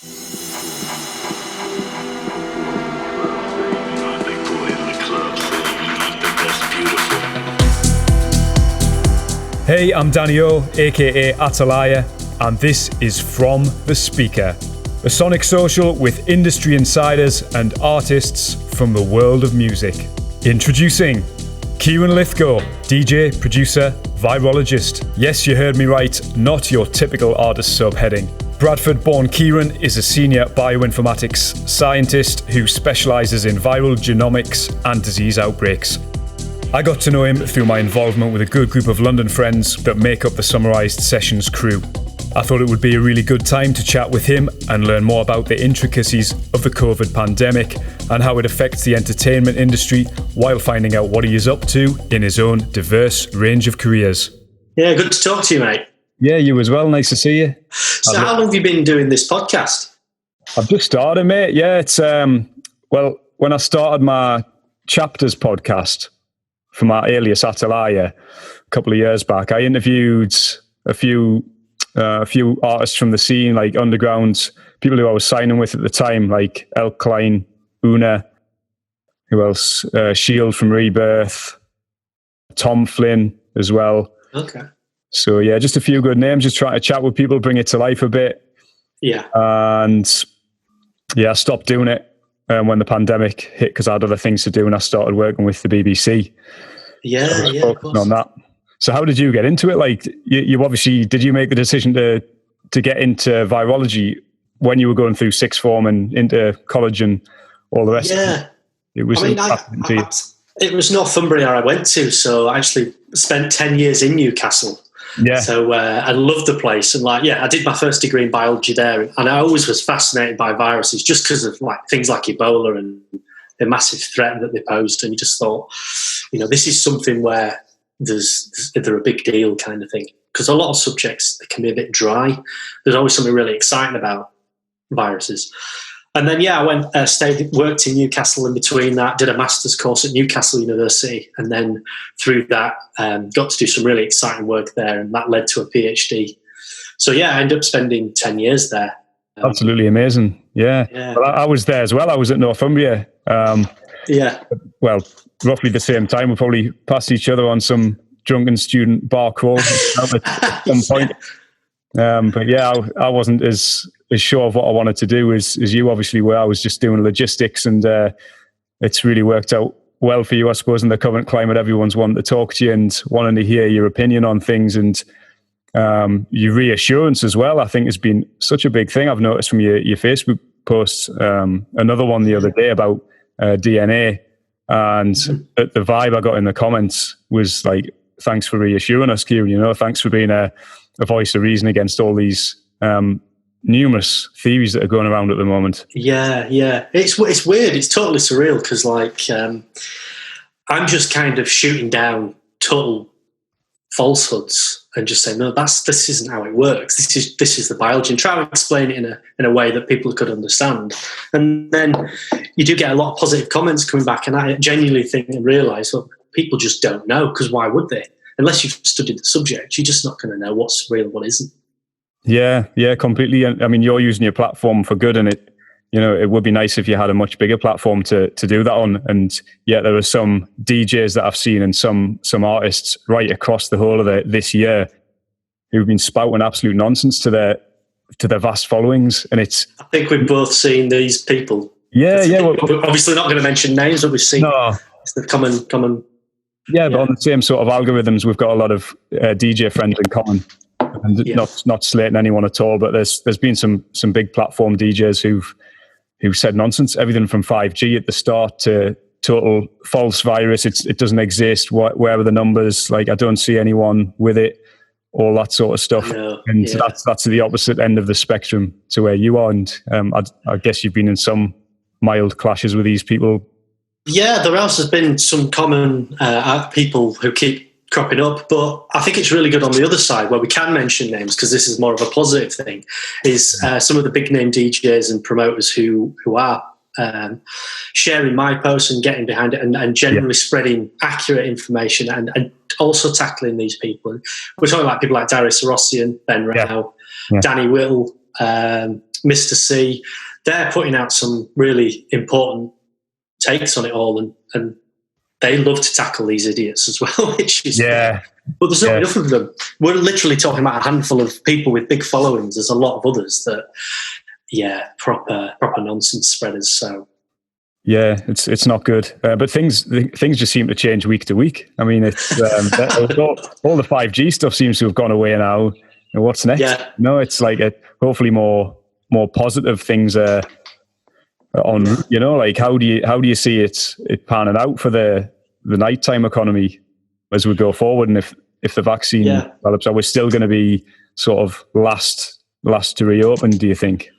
Hey, I'm Danny O, aka AtalaiA, and this is From the Speaker, a sonic social with industry insiders and artists from the world of music. Introducing Kieren Lythgow, DJ, producer, virologist. Yes, you heard me right, not your typical artist subheading. Bradford-born Kieren is a Senior Bioinformatics Scientist who specialises in viral genomics and disease outbreaks. I got to know him through my involvement with a good group of London friends that make up the Summarised Sessions crew. I thought it would be a really good time to chat with him and learn more about the intricacies of the COVID pandemic and how it affects the entertainment industry while finding out what he is up to in his own diverse range of careers. Yeah, good to talk to you, mate. Yeah, you as well. Nice to see you. So how long have you been doing this podcast? I've just started, mate. Yeah, it's, well, when I started my Chapters podcast for my alias AtalaiA a couple of years back, I interviewed a few artists from the scene, like underground, people who I was signing with at the time, like El Klein, Una, who else? Shield from Rebirth, Tom Flynn as well. Okay. So yeah, just a few good names, just trying to chat with people, bring it to life a bit. Yeah. And yeah, I stopped doing it when the pandemic hit because I had other things to do and I started working with the BBC. Yeah, so yeah, of course. On that. So how did you get into it? Like you obviously, did you make the decision to get into virology when you were going through sixth form and into college and all the rest of it? It was, it was Northumbria I went to, so I actually spent 10 years in Newcastle. Yeah. So I loved the place, and I did my first degree in biology there, and I always was fascinated by viruses just because of things like Ebola and the massive threat that they posed, and you just thought, this is something where they're a big deal kind of thing, because a lot of subjects, they can be a bit dry. There's always something really exciting about viruses. And then, I went, worked in Newcastle in between that, did a master's course at Newcastle University, and then through that, got to do some really exciting work there, and that led to a PhD. So, I ended up spending 10 years there. Absolutely amazing. Yeah. Well, I was there as well. I was at Northumbria. Well, roughly the same time. We probably passed each other on some drunken student bar crawls at some point. But I wasn't as sure of what I wanted to do as you obviously were. I was just doing logistics, and it's really worked out well for you, I suppose, in the current climate. Everyone's wanting to talk to you and wanting to hear your opinion on things, and your reassurance as well, I think, has been such a big thing. I've noticed from your Facebook posts, another one the other day about DNA, and the vibe I got in the comments was like, thanks for reassuring us, Kieren, thanks for being a voice of reason against all these numerous theories that are going around at the moment. Yeah. It's weird. It's totally surreal because I'm just kind of shooting down total falsehoods and just saying, no, this isn't how it works. This is the biology, and try to explain it in a way that people could understand. And then you do get a lot of positive comments coming back, and I genuinely think and realise, look, people just don't know, because why would they? Unless you've studied the subject, you're just not going to know what's real and what isn't. Yeah, completely. I mean, you're using your platform for good, and it would be nice if you had a much bigger platform to do that on. And there are some DJs that I've seen and some artists right across the whole of this year who've been spouting absolute nonsense to their vast followings. And I think we've both seen these people. Yeah. Well, we're obviously not going to mention names, but we've seen it's the common. Yeah, but on the same sort of algorithms, we've got a lot of DJ friends in common. And not slating anyone at all, but there's been some big platform DJs who've said nonsense, everything from 5G at the start to total false virus. It doesn't exist. Where are the numbers? I don't see anyone with it. All that sort of stuff. That's the opposite end of the spectrum to where you are. And I guess you've been in some mild clashes with these people. Yeah, there else has been some common people who keep cropping up, but I think it's really good on the other side where we can mention names, because this is more of a positive thing, is some of the big name DJs and promoters who are sharing my posts and getting behind it and generally spreading accurate information and also tackling these people. We're talking about people like Darius Rossian, Ben Rao, Danny Whittle, Mr. C, they're putting out some really important takes on it all, and they love to tackle these idiots as well, which is but there's not enough of them. We're literally talking about a handful of people with big followings. There's a lot of others that, proper nonsense spreaders. So yeah, it's not good. But things just seem to change week to week. I mean, it's all the 5G stuff seems to have gone away now. And what's next? Yeah. No, it's like hopefully more positive things on. Like how do you see it panning out for the nighttime economy as we go forward? And if the vaccine develops, are we still going to be sort of last to reopen, do you think?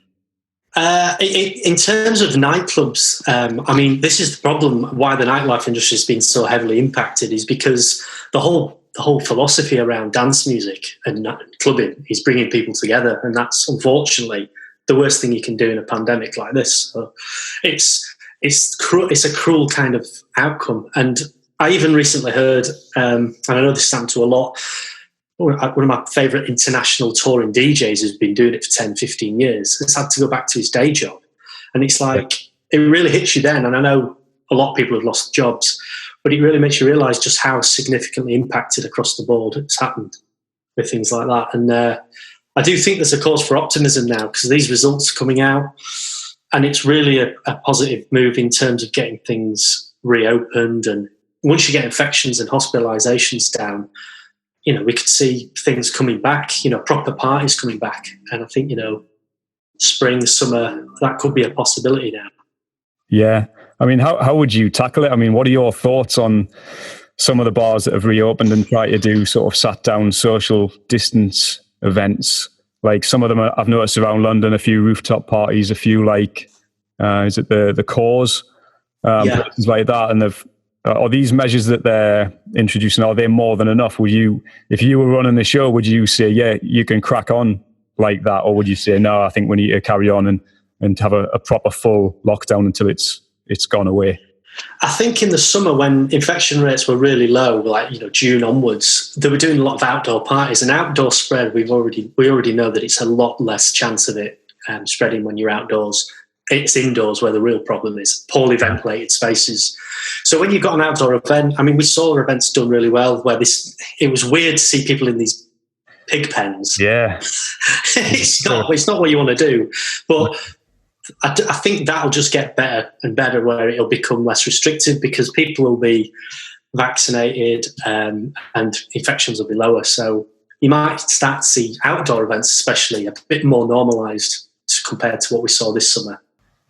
In terms of nightclubs, I mean, this is the problem. Why the nightlife industry has been so heavily impacted is because the whole philosophy around dance music and clubbing is bringing people together, and that's unfortunately the worst thing you can do in a pandemic like this. So it's a cruel kind of outcome. And I even recently heard, and I know this happened to a lot, one of my favourite international touring DJs who's been doing it for 10, 15 years, has had to go back to his day job. And it's like, it really hits you then. And I know a lot of people have lost jobs, but it really makes you realise just how significantly impacted across the board it's happened with things like that. And I do think there's a cause for optimism now because these results are coming out, and it's really a positive move in terms of getting things reopened. And once you get infections and hospitalisations down, we could see things coming back, proper parties coming back. And I think, spring, summer, that could be a possibility now. Yeah. I mean, how would you tackle it? I mean, what are your thoughts on some of the bars that have reopened and try to do sort of sat down social distance events? Like some of them I've noticed around London, a few rooftop parties, a few is it the Cause, places like that. And are these measures that they're introducing, are they more than enough? If you were running the show, would you say, yeah, you can crack on like that? Or would you say, no, I think we need to carry on and have a proper full lockdown until it's gone away? I think in the summer when infection rates were really low, like June onwards, they were doing a lot of outdoor parties. And outdoor spread, we already know that it's a lot less chance of it spreading when you're outdoors. It's indoors where the real problem is, poorly ventilated spaces. So when you've got an outdoor event, I mean, we saw events done really well where it was weird to see people in these pig pens. Yeah. It's not what you want to do. But I think that'll just get better and better where it'll become less restrictive because people will be vaccinated and infections will be lower. So you might start to see outdoor events especially a bit more normalised compared to what we saw this summer.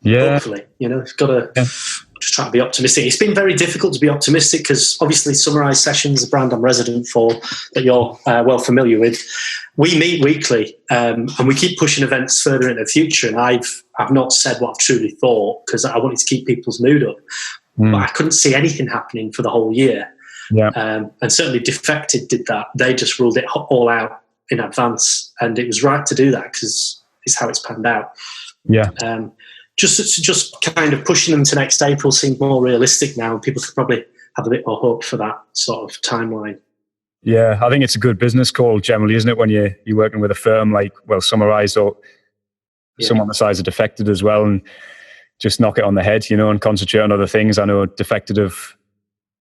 Yeah. Hopefully, it's got to just try to be optimistic. It's been very difficult to be optimistic because obviously Summarise Sessions, a brand I'm resident for that you're well familiar with, we meet weekly and we keep pushing events further into the future. And I've not said what I've truly thought because I wanted to keep people's mood up. But I couldn't see anything happening for the whole year. Yeah. And certainly Defected did that. They just ruled it all out in advance. And it was right to do that because it's how it's panned out. Yeah. Just kind of pushing them to next April seemed more realistic now. People could probably have a bit more hope for that sort of timeline. Yeah, I think it's a good business call generally, isn't it? When you're working with a firm like, Summarise or someone the size of Defected as well, and just knock it on the head, and concentrate on other things. I know Defected have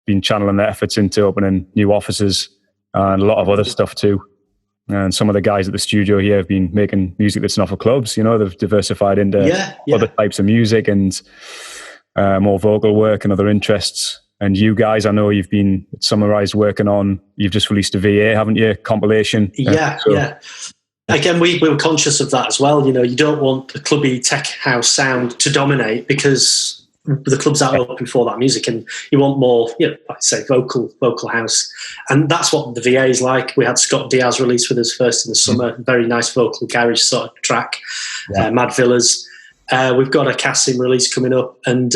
been channeling their efforts into opening new offices and a lot of other stuff too. And some of the guys at the studio here have been making music that's not for clubs. They've diversified into other types of music and more vocal work and other interests. And you guys, I know you've been at Summarise working on, you've just released a VA, haven't you? Compilation. Yeah. Again, we were conscious of that as well. You don't want the clubby tech house sound to dominate because the clubs are open for that music, and you want more, like I say, vocal house, and that's what the VA is like. We had Scott Diaz release with us first in the summer, very nice vocal garage sort of track, Mad Villas. We've got a Cassim release coming up, and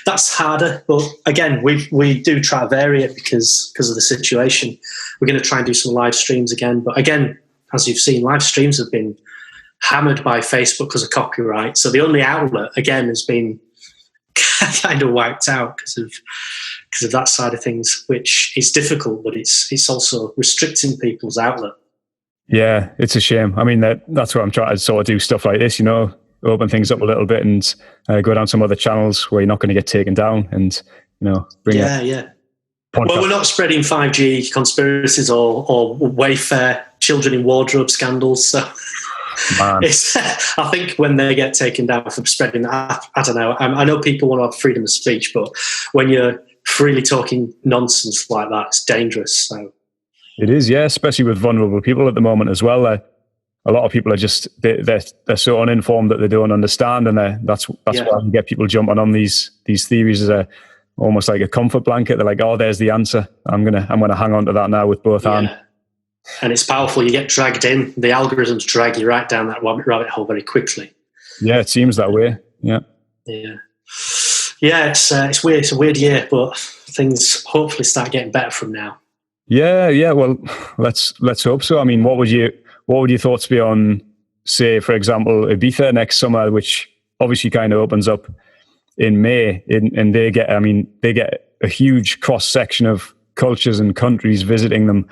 that's harder. But again, we do try to vary it because of the situation. We're going to try and do some live streams again, but again, as you've seen, live streams have been hammered by Facebook because of copyright. So the only outlet again has been kind of wiped out because of that side of things, which is difficult, but it's also restricting people's outlet. Yeah, it's a shame. I mean, that's what I'm trying to sort of do stuff like this, open things up a little bit and go down some other channels where you're not going to get taken down, and bring Well, we're not spreading 5G conspiracies or Wayfair children in wardrobe scandals. So I think when they get taken down for spreading that, I don't know. I know people want to have freedom of speech, but when you're freely talking nonsense like that, it's dangerous. So it is, yeah, especially with vulnerable people at the moment as well. A lot of people are just they're so uninformed that they don't understand, and that's why you get people jumping on these theories as almost like a comfort blanket. They're like, oh, there's the answer. I'm gonna hang on to that now with both hands. And it's powerful. You get dragged in. The algorithms drag you right down that rabbit hole very quickly. Yeah, it seems that way. Yeah. It's weird. It's a weird year, but things hopefully start getting better from now. Yeah. Well, let's hope so. I mean, what would your thoughts be on, say, for example, Ibiza next summer, which obviously kind of opens up in May, and they get a huge cross section of cultures and countries visiting them.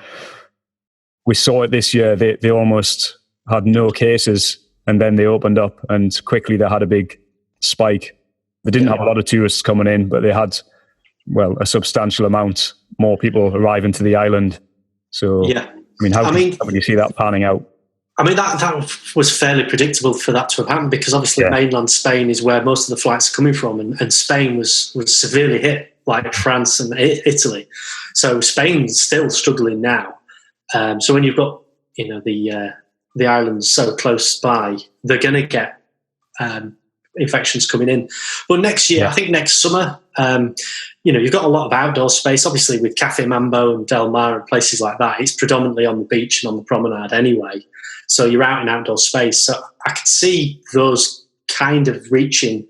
We saw it this year. They almost had no cases, and then they opened up, and quickly they had a big spike. They didn't have a lot of tourists coming in, but they had, a substantial amount more people arriving to the island. So, how do you see that panning out? I mean, that was fairly predictable for that to have happened, because obviously mainland Spain is where most of the flights are coming from, and Spain was severely hit, like France and Italy. So Spain's still struggling now. So when you've got the islands so close by, they're going to get infections coming in. But next year, I think next summer, you've got a lot of outdoor space. Obviously, with Cafe Mambo and Del Mar and places like that, it's predominantly on the beach and on the promenade anyway. So you're out in outdoor space. So I could see those kind of reaching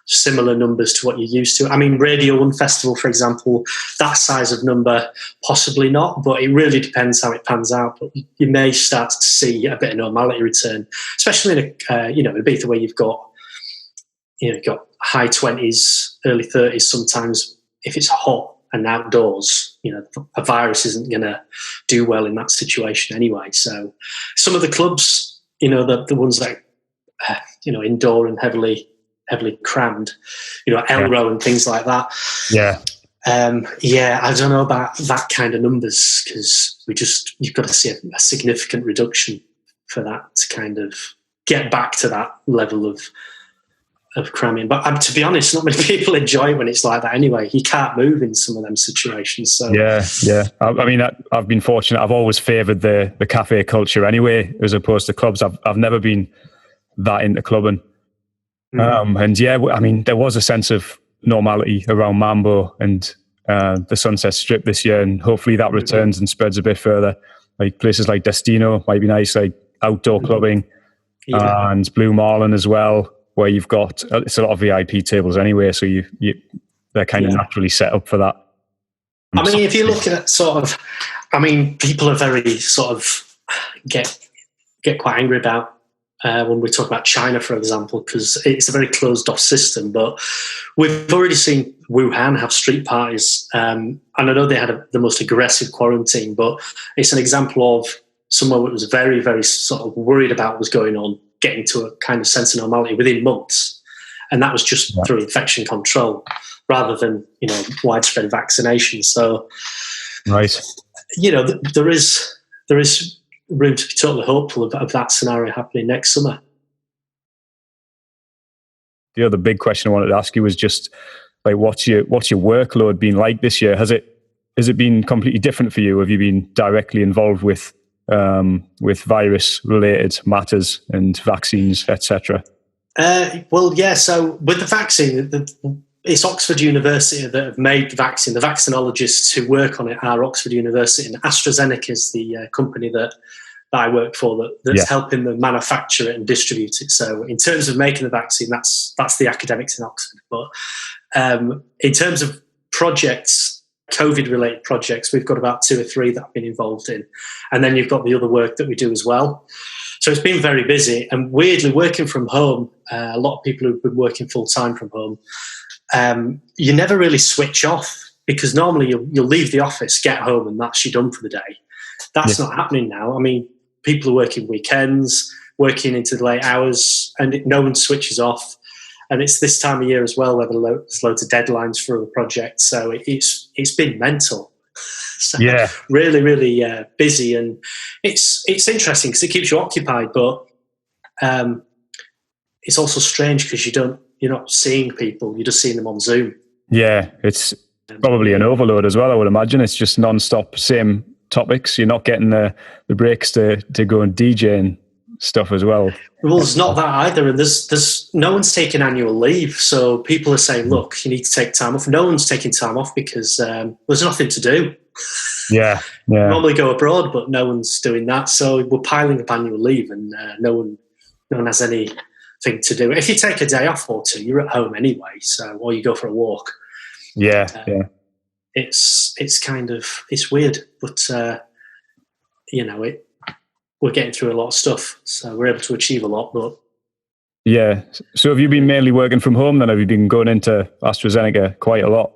similar numbers to what you're used to. I mean, Radio 1 Festival, for example, that size of number, possibly not, but it really depends how it pans out. But you may start to see a bit of normality return, especially in Ibiza, where you've got high 20s, early 30s sometimes. If it's hot and outdoors, a virus isn't going to do well in that situation anyway. So some of the clubs, the ones that indoor and heavily crammed, Elro and things like that. I don't know about that kind of numbers, because you've got to see a significant reduction for that to kind of get back to that level of cramming. But to be honest, not many people enjoy it when it's like that anyway. You can't move in some of them situations. So I mean, I've been fortunate. I've always favoured the cafe culture anyway, as opposed to clubs. I've never been that into clubbing. There was a sense of normality around Mambo and the Sunset Strip this year, and hopefully that returns and spreads a bit further. Like places like Destino might be nice, like outdoor clubbing, and Blue Marlin as well, where you've got it's a lot of VIP tables anyway, so they're kind of naturally set up for that. I mean, if you look at people are very sort of get quite angry about when we talk about China, for example, because it's a very closed-off system. But we've already seen Wuhan have street parties, and I know they had the most aggressive quarantine, but it's an example of somewhere that was very, very sort of worried about what was going on, getting to a kind of sense of normality within months. And that was just through infection control rather than, widespread vaccination. So, there is room to be totally hopeful of that scenario happening next summer. The other big question I wanted to ask you was just like, what's your workload been like this year? Has it been completely different for you? Have you been directly involved with virus related matters and vaccines, etc.? So with the vaccine, it's Oxford University that have made the vaccine. The vaccinologists who work on it are Oxford University, and AstraZeneca is the company that I work for that's helping them manufacture it and distribute it. So in terms of making the vaccine, that's the academics in Oxford. But in terms of projects, COVID-related projects, we've got about 2 or 3 that I've been involved in. And then you've got the other work that we do as well. So it's been very busy. And weirdly, working from home, a lot of people who've been working full-time from home, you never really switch off, because normally you'll leave the office, get home, and that's you done for the day. That's not happening now. I mean, people are working weekends. working into the late hours, and no one switches off. And it's this time of year as well where there's loads of deadlines for the project. So it's been mental. So yeah, really, really busy, and it's interesting because it keeps you occupied, but it's also strange because you're not seeing people; you're just seeing them on Zoom. Yeah, it's probably an overload as well. I would imagine it's just non-stop, same topics. You're not getting the breaks to go and DJ and stuff as well. Well, there's not that either, and there's no one's taking annual leave, so people are saying, "Look, you need to take time off." No one's taking time off because there's nothing to do. Yeah. Normally go abroad, but no one's doing that. So we're piling up annual leave, and no one has anything to do. If you take a day off or two, you're at home anyway. So, or you go for a walk. Yeah. It's kind of weird, but we're getting through a lot of stuff, so we're able to achieve a lot. But yeah. So have you been mainly working from home then? Have you been going into AstraZeneca quite a lot?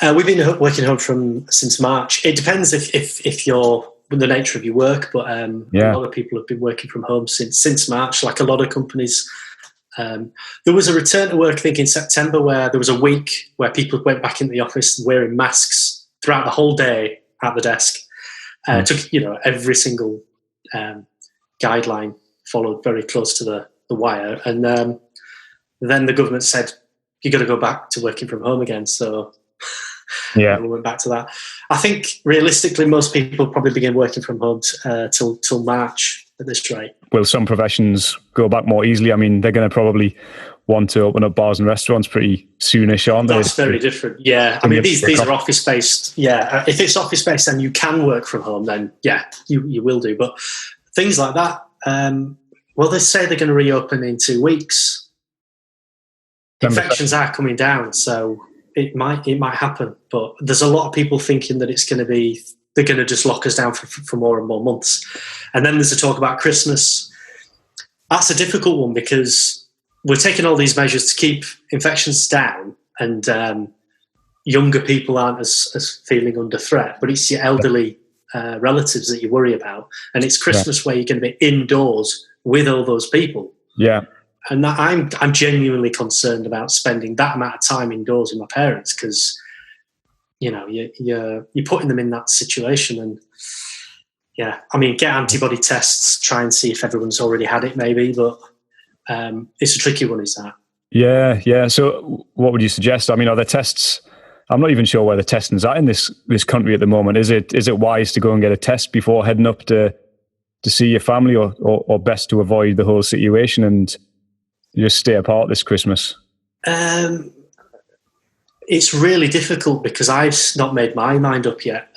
We've been working home since March. It depends if you're the nature of your work, but a lot of people have been working from home since March. Like a lot of companies, there was a return to work, I think, in September, where there was a week where people went back into the office wearing masks throughout the whole day at the desk. Took every single guideline followed very close to the wire, and then the government said you got to go back to working from home again. So. We went back to that. I think realistically, most people probably begin working from home till March at this rate. Will some professions go back more easily? I mean, they're going to probably want to open up bars and restaurants pretty soonish, aren't they? That's very different. Yeah, I mean, these are office based. Yeah, if it's office based and you can work from home, then you will do. But things like that, they say they're going to reopen in 2 weeks. Infections are coming down, so. It might happen, but there's a lot of people thinking that they're going to just lock us down for more and more months. And then there's a talk about Christmas. That's a difficult one because we're taking all these measures to keep infections down, and younger people aren't as feeling under threat, but it's your elderly relatives that you worry about. And it's Christmas where you're going to be indoors with all those people. Yeah. And I'm genuinely concerned about spending that amount of time indoors with my parents because, you're putting them in that situation. And I mean, get antibody tests, try and see if everyone's already had it, maybe. But it's a tricky one, is that? Yeah. So, what would you suggest? I mean, are there tests? I'm not even sure where the testing's at in this country at the moment. Is it wise to go and get a test before heading up to see your family, or best to avoid the whole situation and just stay apart this Christmas? It's really difficult because I've not made my mind up yet.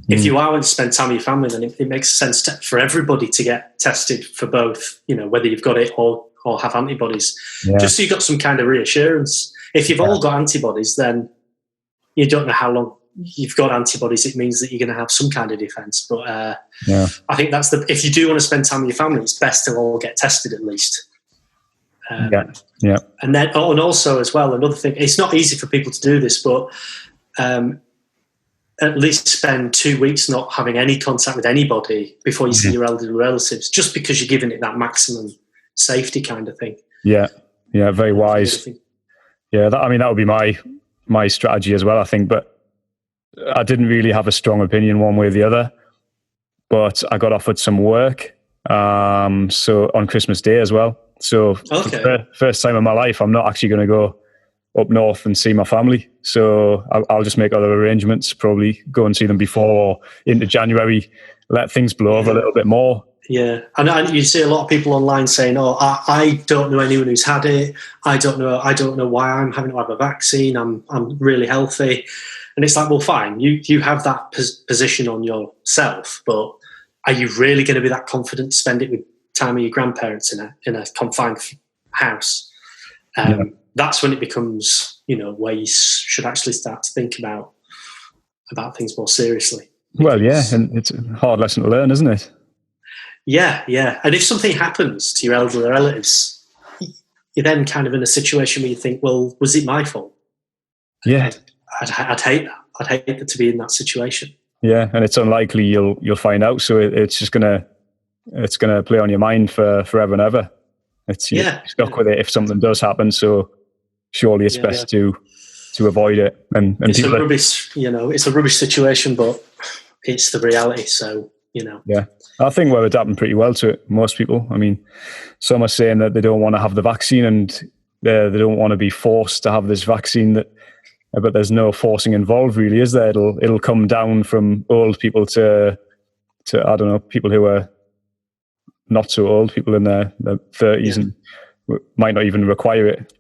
If you are going to spend time with your family, then it makes sense for everybody to get tested for both, whether you've got it or have antibodies, just so you've got some kind of reassurance. If you've all got antibodies, then you don't know how long you've got antibodies. It means that you're going to have some kind of defense. But I think if you do want to spend time with your family, it's best to all get tested at least. And then, and also as well, another thing, it's not easy for people to do this, but at least spend 2 weeks not having any contact with anybody before you see your elderly relatives, just because you're giving it that maximum safety kind of thing. Yeah, very wise. Yeah, that would be my strategy as well, I think, but I didn't really have a strong opinion one way or the other, but I got offered some work, so on Christmas Day as well. So for the first time in my life, I'm not actually going to go up north and see my family. So I'll just make other arrangements, probably go and see them before or into January, let things blow over a little bit more. Yeah, and you see a lot of people online saying, "Oh, I don't know anyone who's had it. I don't know why I'm having to have a vaccine. I'm really healthy," and it's like, well, fine, you have that position on yourself, but are you really going to be that confident to spend it with time with your grandparents in a confined house? That's when it becomes, where you should actually start to think about things more seriously. Well, yeah, and it's a hard lesson to learn, isn't it? Yeah. And if something happens to your elderly relatives, you're then kind of in a situation where you think, well, was it my fault? Yeah. I'd hate that. I'd hate to be in that situation. Yeah, and it's unlikely you'll find out. So it's just going to it's going to play on your mind for forever and ever. You're stuck with it if something does happen. So surely it's best to avoid it. And it's a rubbish, it's a rubbish situation, but it's the reality. So, Yeah, I think we're adapting pretty well to it. Most people. I mean, some are saying that they don't want to have the vaccine and they don't want to be forced to have this vaccine. But there's no forcing involved, really, is there? It'll come down from old people to I don't know, people who are not so old, people in their 30s and might not even require it.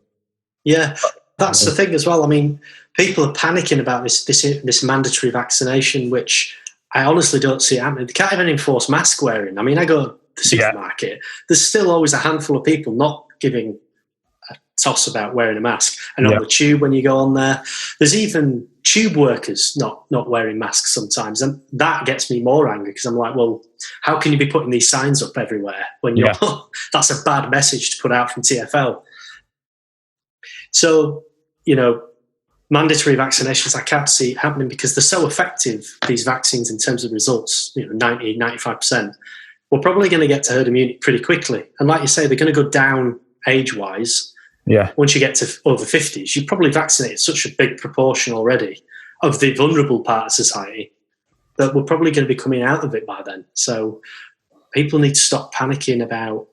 Yeah, that's the thing as well. I mean, people are panicking about this mandatory vaccination, which I honestly don't see happening. They can't even enforce mask wearing. I mean, I go to the supermarket, there's still always a handful of people not giving a toss about wearing a mask. And on the tube, when you go on there, there's even tube workers not wearing masks sometimes. And that gets me more angry because I'm like, well, how can you be putting these signs up everywhere when you're that's a bad message to put out from TfL. So, mandatory vaccinations, I can't see it happening because they're so effective, these vaccines, in terms of results, 90, 95%. We're probably going to get to herd immunity pretty quickly. And like you say, they're going to go down age-wise. Yeah. Once you get to over 50s, you've probably vaccinated such a big proportion already of the vulnerable part of society that we're probably going to be coming out of it by then. So people need to stop panicking about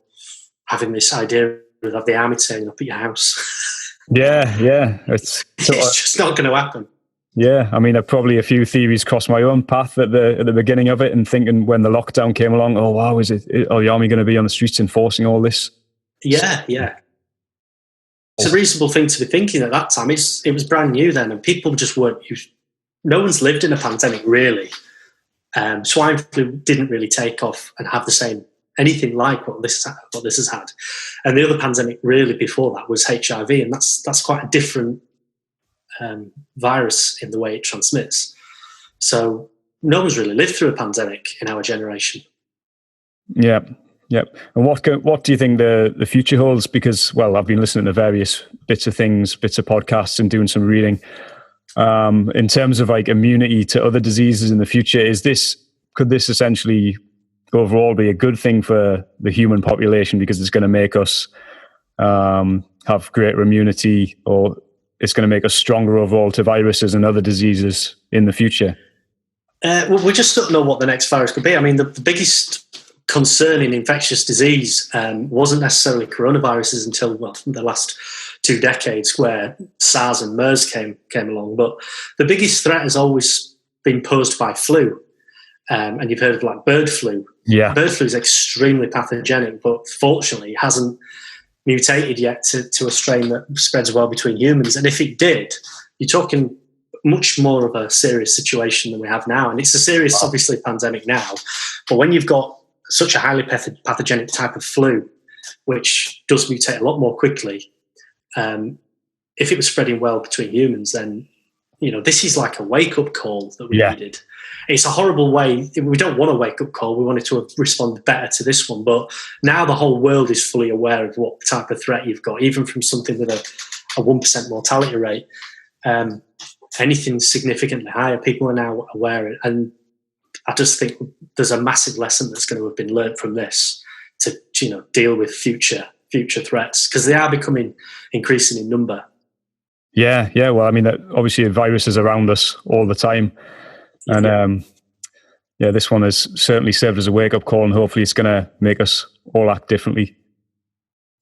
having this idea of the army turning up at your house. Yeah. It's just not going to happen. Yeah, I mean, probably a few theories crossed my own path at the beginning of it, and thinking when the lockdown came along, oh wow, are the army going to be on the streets enforcing all this? Yeah. It's a reasonable thing to be thinking at that time. It was brand new then, and people just weren't. No one's lived in a pandemic really. Swine flu didn't really take off and have the same anything like what this has had. And the other pandemic really before that was HIV, and that's quite a different virus in the way it transmits. So no one's really lived through a pandemic in our generation. Yeah. And what do you think the future holds? Because, well, I've been listening to various bits of podcasts and doing some reading. In terms of like immunity to other diseases in the future, could this essentially overall be a good thing for the human population because it's going to make us have greater immunity, or it's going to make us stronger overall to viruses and other diseases in the future? Well, we just don't know what the next virus could be. I mean, the biggest concern in infectious disease wasn't necessarily coronaviruses until the last 2 decades, where SARS and MERS came along. But the biggest threat has always been posed by flu. And you've heard of like bird flu. Yeah. Bird flu is extremely pathogenic, but fortunately it hasn't mutated yet to a strain that spreads well between humans. And if it did, you're talking much more of a serious situation than we have now. And it's a serious, obviously, pandemic now. But when you've got such a highly pathogenic type of flu, which does mutate a lot more quickly, if it was spreading well between humans, then, this is like a wake-up call that we needed. It's a horrible way. We don't want a wake-up call. We wanted to have responded better to this one. But now the whole world is fully aware of what type of threat you've got, even from something with a 1% mortality rate. Anything significantly higher, people are now aware. And I just think there's a massive lesson that's going to have been learned from this to deal with future threats, because they are becoming increasing in number. Yeah. Well, I mean, obviously, viruses around us all the time. And this one has certainly served as a wake-up call, and hopefully it's going to make us all act differently.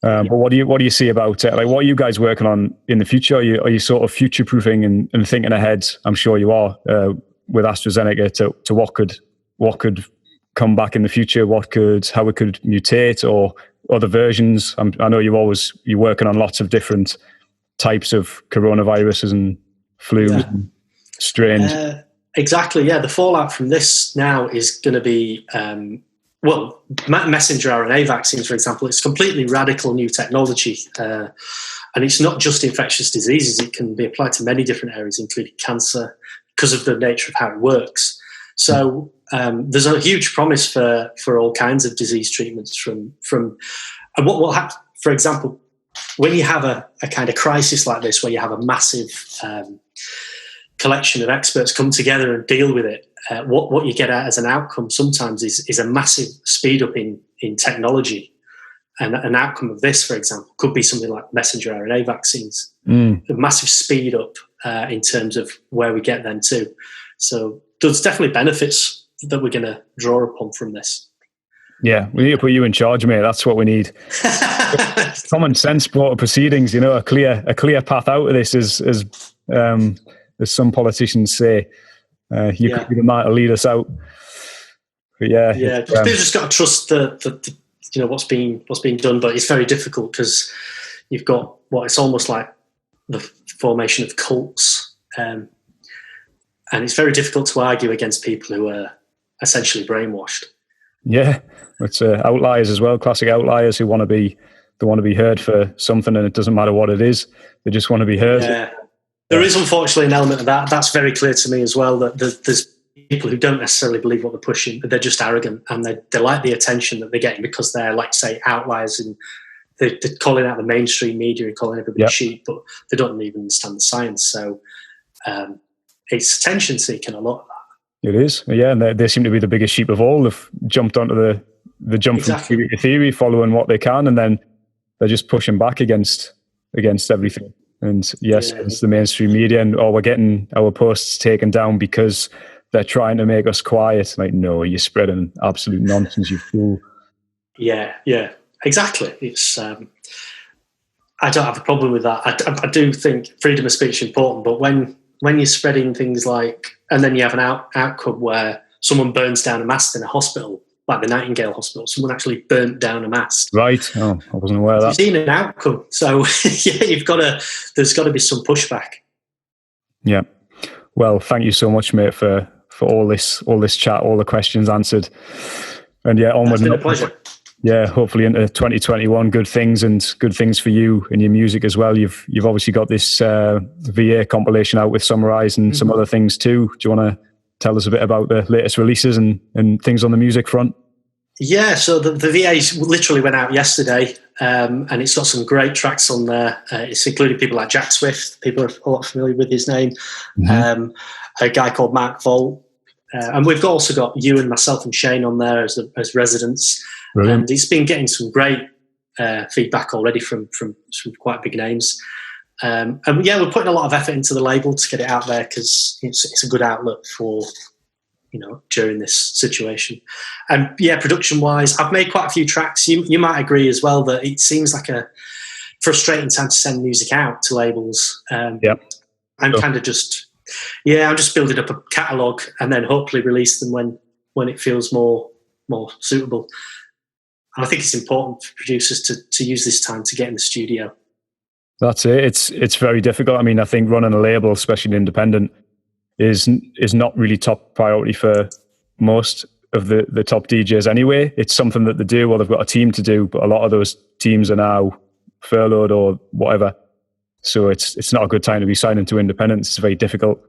But what do you see about it? Like, what are you guys working on in the future? Are you sort of future-proofing and thinking ahead? I'm sure you are, with AstraZeneca to what could come back in the future, how it could mutate, or other versions. I know you're working on lots of different types of coronaviruses and flus and strains. Exactly, yeah. The fallout from this now is going to be, messenger RNA vaccines, for example. It's completely radical new technology. And it's not just infectious diseases. It can be applied to many different areas, including cancer, because of the nature of how it works. So there's a huge promise for all kinds of disease treatments from and what will happen, for example, when you have a kind of crisis like this, where you have a massive collection of experts come together and deal with it, what you get at as an outcome sometimes is a massive speed up in technology. And an outcome of this, for example, could be something like messenger RNA vaccines. A massive speed up in terms of where we get them to. So there's definitely benefits that we're going to draw upon from this. Yeah, we need to put you in charge, mate. That's what we need. Common sense brought to proceedings. A clear path out of this, as some politicians say. You could be the man to lead us out. But they've just got to trust the what's being done. But it's very difficult because you've got it's almost like the formation of cults, and it's very difficult to argue against people who are essentially brainwashed. Yeah, it's outliers as well. Classic outliers who want to be heard for something, and it doesn't matter what it is. They just want to be heard. Yeah. There is unfortunately an element of that. That's very clear to me as well, that there's people who don't necessarily believe what they're pushing, but they're just arrogant, and they like the attention that they're getting because they're, like, say, outliers, and they're calling out the mainstream media and calling everybody sheep, but they don't even understand the science. So it's attention seeking a lot. It is, yeah, and they seem to be the biggest sheep of all. They've jumped onto the jump from theory to theory, following what they can, and then they're just pushing back against everything. And yes, it's the mainstream media, and we're getting our posts taken down because they're trying to make us quiet. Like, no, you're spreading absolute nonsense, you fool. Yeah, exactly. It's I don't have a problem with that. I do think freedom of speech is important, but when you're spreading things like, and then you have an outcome where someone burns down a mast in a hospital, like the Nightingale Hospital, someone actually burnt down a mast. Right. Oh, I wasn't aware of that. You've seen an outcome. So there's got to be some pushback. Yeah. Well, thank you so much, mate, for all this chat, all the questions answered. And onward. It's been a pleasure. Yeah, hopefully into 2021, good things for you and your music as well. You've obviously got this VA compilation out with Summarize and some other things too. Do you want to tell us a bit about the latest releases and things on the music front? Yeah, so the VA literally went out yesterday, and it's got some great tracks on there. It's including people like Jack Swift. People are a lot familiar with his name. A guy called Mark Volt. And we've also got you and myself and Shane on there as residents. Brilliant. And it's been getting some great feedback already from some quite big names. And we're putting a lot of effort into the label to get it out there because it's a good outlet for, during this situation. And production-wise, I've made quite a few tracks. You might agree as well that it seems like a frustrating time to send music out to labels. I'm kind of just... I'm just building up a catalogue and then hopefully release them when it feels more suitable. And I think it's important for producers to use this time to get in the studio. That's it. It's very difficult. I mean, I think running a label, especially independent, is not really top priority for most of the top DJs anyway. It's something that they do, or they've got a team to do, but a lot of those teams are now furloughed or whatever. So it's not a good time to be signing to independents. It's very difficult.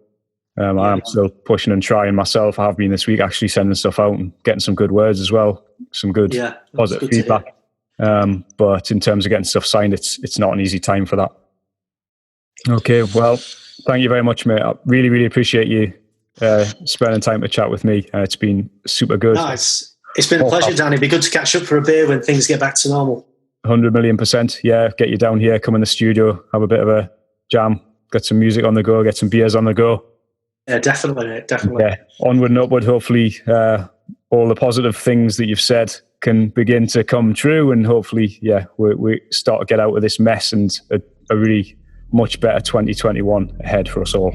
I'm still pushing and trying myself. I have been this week actually sending stuff out and getting some good words as well, some good positive feedback. But in terms of getting stuff signed, it's not an easy time for that. Okay, well, thank you very much, mate. I really, really appreciate you spending time to chat with me. It's been super good. No, it's been a pleasure, Danny. It'd be good to catch up for a beer when things get back to normal. 100,000,000%. Yeah, get you down here, come in the studio, have a bit of a jam, get some music on the go, get some beers on the go. Yeah, definitely, mate, definitely. Yeah, onward and upward. Hopefully, all the positive things that you've said can begin to come true, and hopefully, we start to get out of this mess and a really much better 2021 ahead for us all.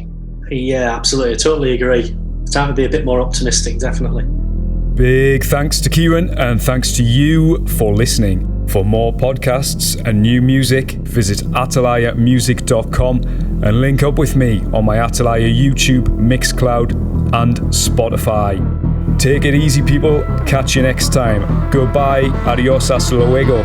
Yeah, absolutely. I totally agree. It's time to be a bit more optimistic, definitely. Big thanks to Kieren, and thanks to you for listening. For more podcasts and new music, visit AtalaiAmusic.com and link up with me on my AtalaiA YouTube, Mixcloud and Spotify. Take it easy, people. Catch you next time. Goodbye. Adios. Hasta luego.